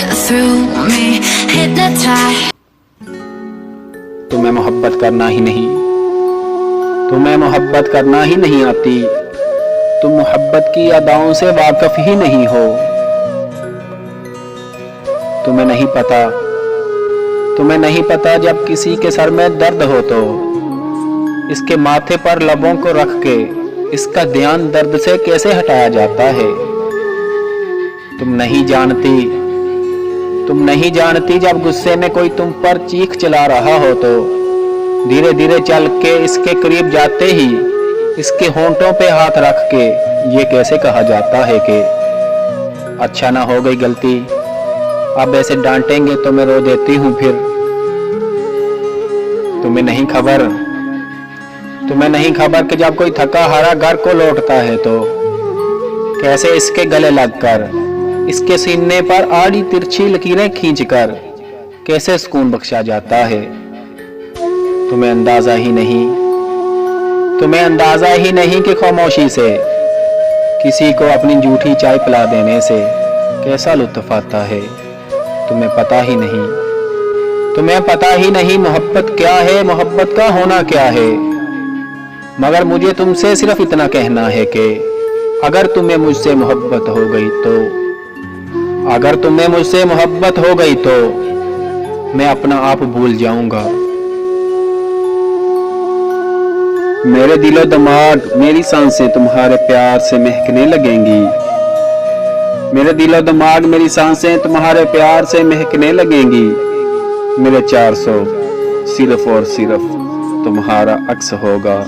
through me, hypnotized. तुम्हें मोहब्बत करना ही नहीं, तुम्हें मोहब्बत करना ही नहीं आती। तुम मोहब्बत की अदाओं से वाकिफ ही नहीं हो। तुम्हें नहीं पता, तुम्हें नहीं पता जब किसी के सर में दर्द हो तो इसके माथे पर लबों को रख के इसका ध्यान दर्द से कैसे हटाया जाता है। तुम नहीं जानती, तुम नहीं जानती जब गुस्से में कोई तुम पर चीख चला रहा हो तो धीरे धीरे चल के इसके करीब जाते ही इसके होंठों पे हाथ रख के ये कैसे कहा जाता है कि अच्छा ना हो गई गलती, अब ऐसे डांटेंगे तो मैं रो देती हूँ फिर। तुम्हें नहीं खबर, तुम्हें नहीं खबर कि जब कोई थका हारा घर को लौटता है तो कैसे इसके गले लगकर इसके सीने पर आड़ी तिरछी लकीरें खींचकर कैसे सुकून बख्शा जाता है। तुम्हें अंदाजा ही नहीं, तुम्हें अंदाजा ही नहीं कि खामोशी से किसी को अपनी जूठी चाय पिला देने से कैसा लुत्फ आता है। तुम्हें पता ही नहीं, तुम्हें पता ही नहीं मोहब्बत क्या है, मोहब्बत का होना क्या है। मगर मुझे तुमसे सिर्फ इतना कहना है कि अगर तुम्हें मुझसे मोहब्बत हो गई तो, अगर तुम्हें मुझसे मोहब्बत हो गई तो मैं अपना आप भूल जाऊंगा। मेरे दिलो दिमाग मेरी सांसें तुम्हारे प्यार से महकने लगेंगी। मेरे दिलो दिमाग मेरी सांसें तुम्हारे प्यार से महकने लगेंगी। मेरे 400 सिर्फ और सिर्फ तुम्हारा अक्स होगा।